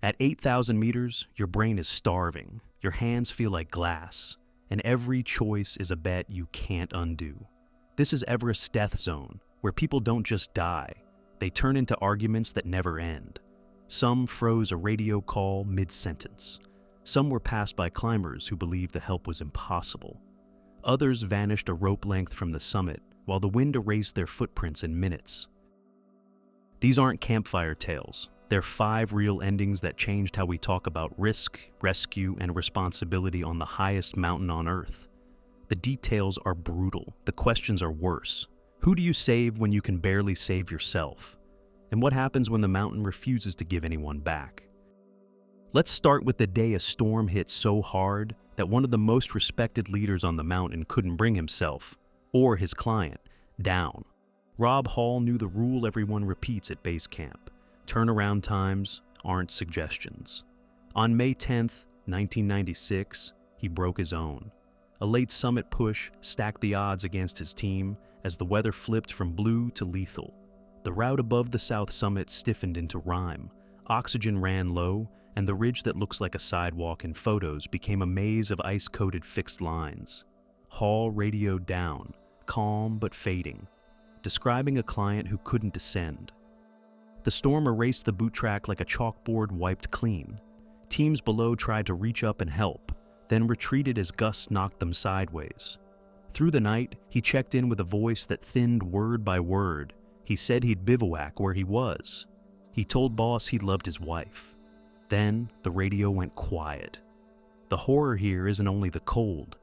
At 8,000 meters, your brain is starving, your hands feel like glass, and every choice is a bet you can't undo. This is Everest's death zone, where people don't just die, they turn into arguments that never end. Some froze a radio call mid-sentence. Some were passed by climbers who believed the help was impossible. Others vanished a rope length from the summit, while the wind erased their footprints in minutes. These aren't campfire tales. They're 5 real endings that changed how we talk about risk, rescue, and responsibility on the highest mountain on Earth. The details are brutal. The questions are worse. Who do you save when you can barely save yourself? And what happens when the mountain refuses to give anyone back? Let's start with the day a storm hit so hard that one of the most respected leaders on the mountain couldn't bring himself, or his client, down. Rob Hall knew the rule everyone repeats at base camp. Turnaround times aren't suggestions. On May 10th, 1996, he broke his own. A late summit push stacked the odds against his team as the weather flipped from blue to lethal. The route above the south summit stiffened into rime. Oxygen ran low, and the ridge that looks like a sidewalk in photos became a maze of ice-coated fixed lines. Hall radioed down, calm but fading, describing a client who couldn't descend. The storm erased the boot track like a chalkboard wiped clean. Teams below tried to reach up and help, then retreated as gusts knocked them sideways. Through the night, he checked in with a voice that thinned word by word. He said he'd bivouac where he was. He told boss he loved his wife. Then, the radio went quiet. The horror here isn't only the cold.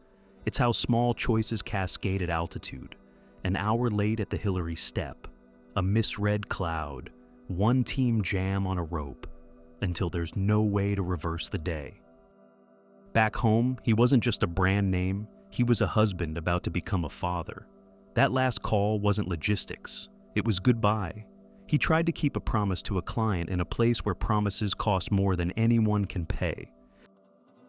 It's how small choices cascade at altitude. An hour late at the Hillary step. A misread cloud. One team jam on a rope. Until there's no way to reverse the day. Back home, he wasn't just a brand name. He was a husband about to become a father. That last call wasn't logistics. It was goodbye. He tried to keep a promise to a client in a place where promises cost more than anyone can pay.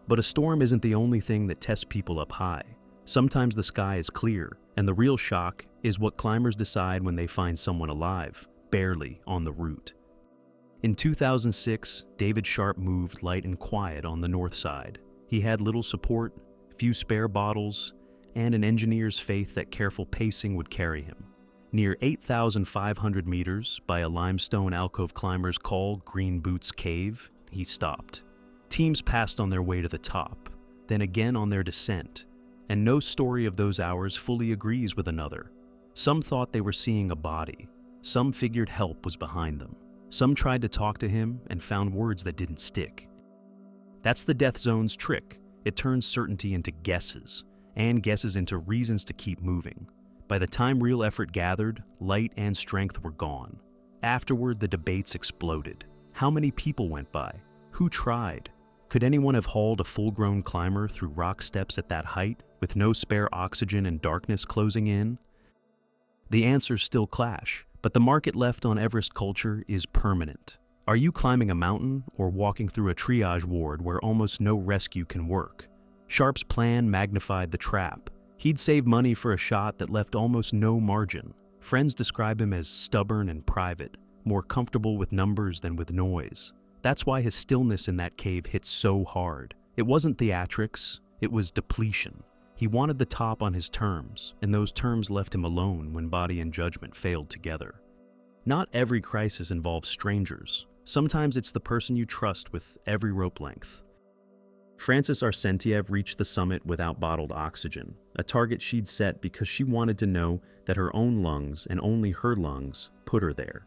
But a storm isn't the only thing that tests people up high. Sometimes the sky is clear, and the real shock is what climbers decide when they find someone alive, barely on the route. In 2006, David Sharp moved light and quiet on the north side. He had little support, few spare bottles, and an engineer's faith that careful pacing would carry him. Near 8,500 meters, by a limestone alcove climbers called Green Boots Cave, he stopped. Teams passed on their way to the top, then again on their descent, and no story of those hours fully agrees with another. Some thought they were seeing a body. Some figured help was behind them. Some tried to talk to him and found words that didn't stick. That's the death zone's trick. It turns certainty into guesses, and guesses into reasons to keep moving. By the time real effort gathered, light and strength were gone. Afterward, the debates exploded. How many people went by? Who tried? Could anyone have hauled a full-grown climber through rock steps at that height, with no spare oxygen and darkness closing in? The answers still clash, but the market left on Everest culture is permanent. Are you climbing a mountain or walking through a triage ward where almost no rescue can work? Sharp's plan magnified the trap. He'd save money for a shot that left almost no margin. Friends describe him as stubborn and private, more comfortable with numbers than with noise. That's why his stillness in that cave hit so hard. It wasn't theatrics, it was depletion. He wanted the top on his terms, and those terms left him alone when body and judgment failed together. Not every crisis involves strangers. Sometimes it's the person you trust with every rope length. Francys Arstentiev reached the summit without bottled oxygen, a target she'd set because she wanted to know that her own lungs, and only her lungs, put her there.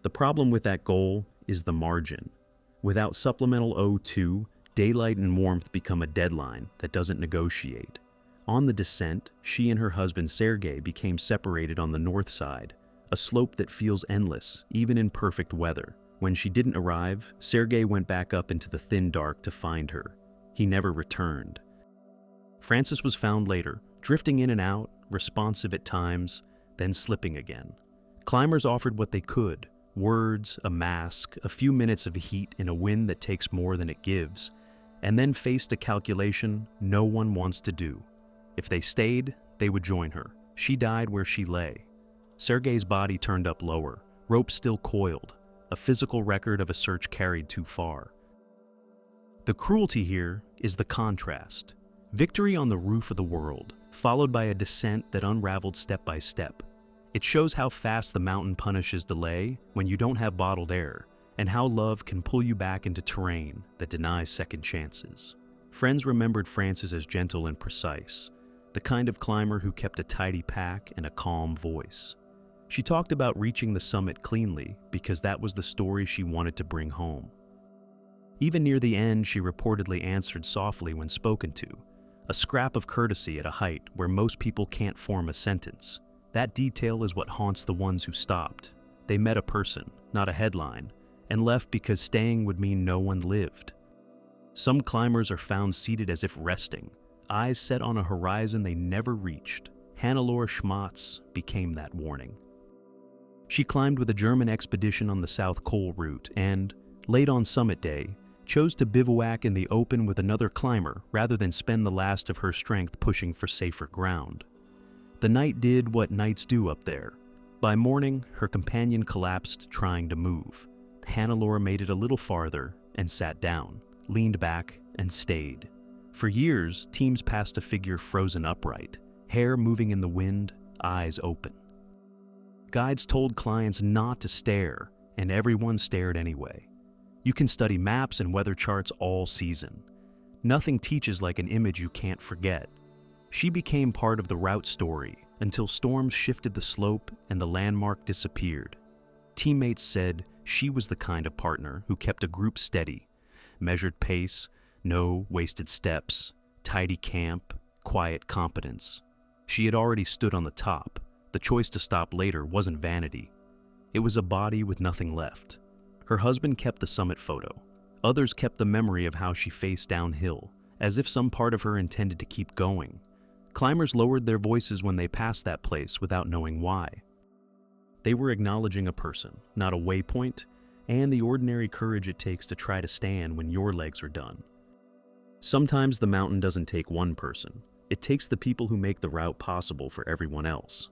The problem with that goal is the margin. Without supplemental O2, daylight and warmth become a deadline that doesn't negotiate. On the descent, she and her husband Sergei became separated on the north side, a slope that feels endless, even in perfect weather. When she didn't arrive, Sergei went back up into the thin dark to find her. He never returned. Francys was found later, drifting in and out, responsive at times, then slipping again. Climbers offered what they could: words, a mask, a few minutes of heat in a wind that takes more than it gives, and then faced a calculation no one wants to do. If they stayed, they would join her. She died where she lay. Sergei's body turned up lower, rope still coiled. a physical record of a search carried too far. The cruelty here is the contrast. Victory on the roof of the world, followed by a descent that unraveled step by step. It shows how fast the mountain punishes delay when you don't have bottled air, and how love can pull you back into terrain that denies second chances. Friends remembered Francys as gentle and precise, the kind of climber who kept a tidy pack and a calm voice. She talked about reaching the summit cleanly because that was the story she wanted to bring home. Even near the end, she reportedly answered softly when spoken to, a scrap of courtesy at a height where most people can't form a sentence. That detail is what haunts the ones who stopped. They met a person, not a headline, and left because staying would mean no one lived. Some climbers are found seated as if resting, eyes set on a horizon they never reached. Hannelore Schmatz became that warning. She climbed with a German expedition on the South Col route and, late on summit day, chose to bivouac in the open with another climber rather than spend the last of her strength pushing for safer ground. The night did what nights do up there. By morning, her companion collapsed trying to move. Hannelore made it a little farther and sat down, leaned back, and stayed. For years, teams passed a figure frozen upright, hair moving in the wind, eyes open. Guides told clients not to stare, and everyone stared anyway. You can study maps and weather charts all season. Nothing teaches like an image you can't forget. She became part of the route story until storms shifted the slope and the landmark disappeared. Teammates said she was the kind of partner who kept a group steady, measured pace, no wasted steps, tidy camp, quiet competence. She had already stood on the top. The choice to stop later wasn't vanity. It was a body with nothing left. Her husband kept the summit photo. Others kept the memory of how she faced downhill, as if some part of her intended to keep going. Climbers lowered their voices when they passed that place without knowing why. They were acknowledging a person, not a waypoint, and the ordinary courage it takes to try to stand when your legs are done. Sometimes the mountain doesn't take one person. It takes the people who make the route possible for everyone else.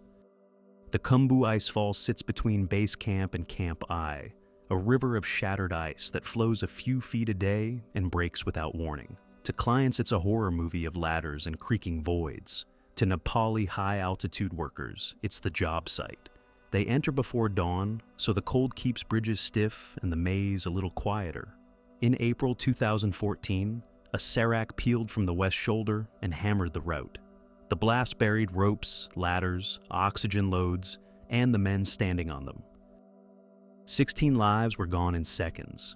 The Khumbu Icefall sits between base camp and Camp I, a river of shattered ice that flows a few feet a day and breaks without warning. To clients, it's a horror movie of ladders and creaking voids. To Nepali high-altitude workers, it's the job site. They enter before dawn, so the cold keeps bridges stiff and the maze a little quieter. In April 2014, a serac peeled from the west shoulder and hammered the route. The blast buried ropes, ladders, oxygen loads, and the men standing on them. 16 lives were gone in seconds.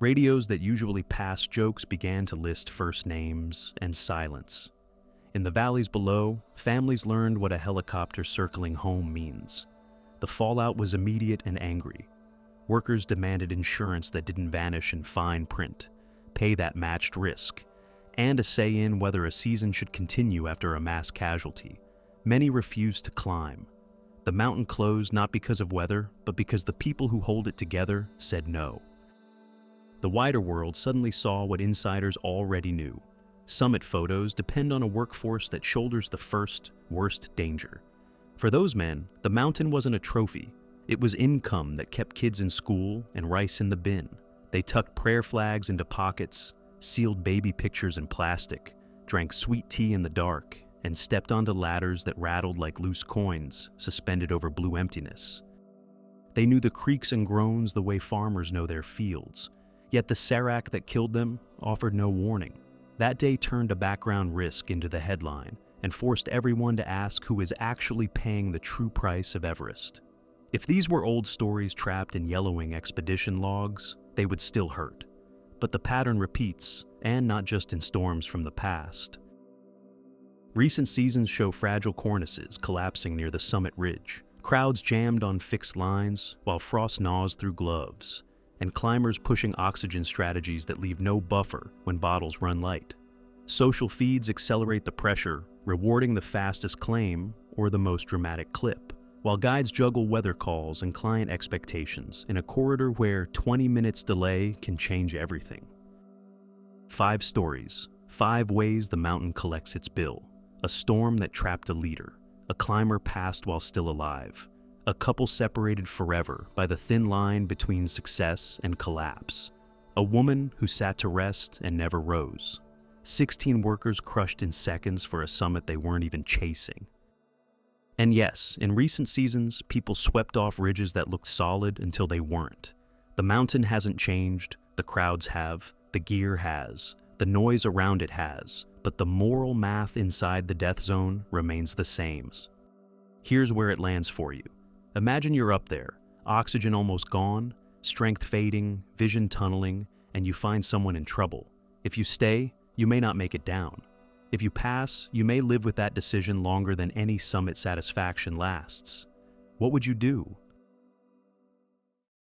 Radios that usually passed jokes began to list first names and silence. In the valleys below, families learned what a helicopter circling home means. The fallout was immediate and angry. Workers demanded insurance that didn't vanish in fine print, pay that matched risk, and a say in whether a season should continue after a mass casualty. Many refused to climb. The mountain closed not because of weather, but because the people who hold it together said no. The wider world suddenly saw what insiders already knew. Summit photos depend on a workforce that shoulders the first, worst danger. For those men, the mountain wasn't a trophy. It was income that kept kids in school and rice in the bin. They tucked prayer flags into pockets, sealed baby pictures in plastic, drank sweet tea in the dark, and stepped onto ladders that rattled like loose coins suspended over blue emptiness. They knew the creaks and groans the way farmers know their fields, yet the serac that killed them offered no warning. That day turned a background risk into the headline and forced everyone to ask who is actually paying the true price of Everest. If these were old stories trapped in yellowing expedition logs, they would still hurt. But the pattern repeats, and not just in storms from the past. Recent seasons show fragile cornices collapsing near the summit ridge, crowds jammed on fixed lines while frost gnaws through gloves, and climbers pushing oxygen strategies that leave no buffer when bottles run light. Social feeds accelerate the pressure, rewarding the fastest claim or the most dramatic clip, while guides juggle weather calls and client expectations in a corridor where 20 minutes delay can change everything. 5 stories, 5 ways the mountain collects its bill. A storm that trapped a leader, a climber passed while still alive, A couple separated forever by the thin line between success and collapse. A woman who sat to rest and never rose. 16 workers crushed in seconds for a summit they weren't even chasing. And yes, in recent seasons, people swept off ridges that looked solid until they weren't. The mountain hasn't changed, the crowds have, the gear has, the noise around it has, but the moral math inside the death zone remains the same. Here's where it lands for you. Imagine you're up there, oxygen almost gone, strength fading, vision tunneling, and you find someone in trouble. If you stay, you may not make it down. If you pass, you may live with that decision longer than any summit satisfaction lasts. What would you do?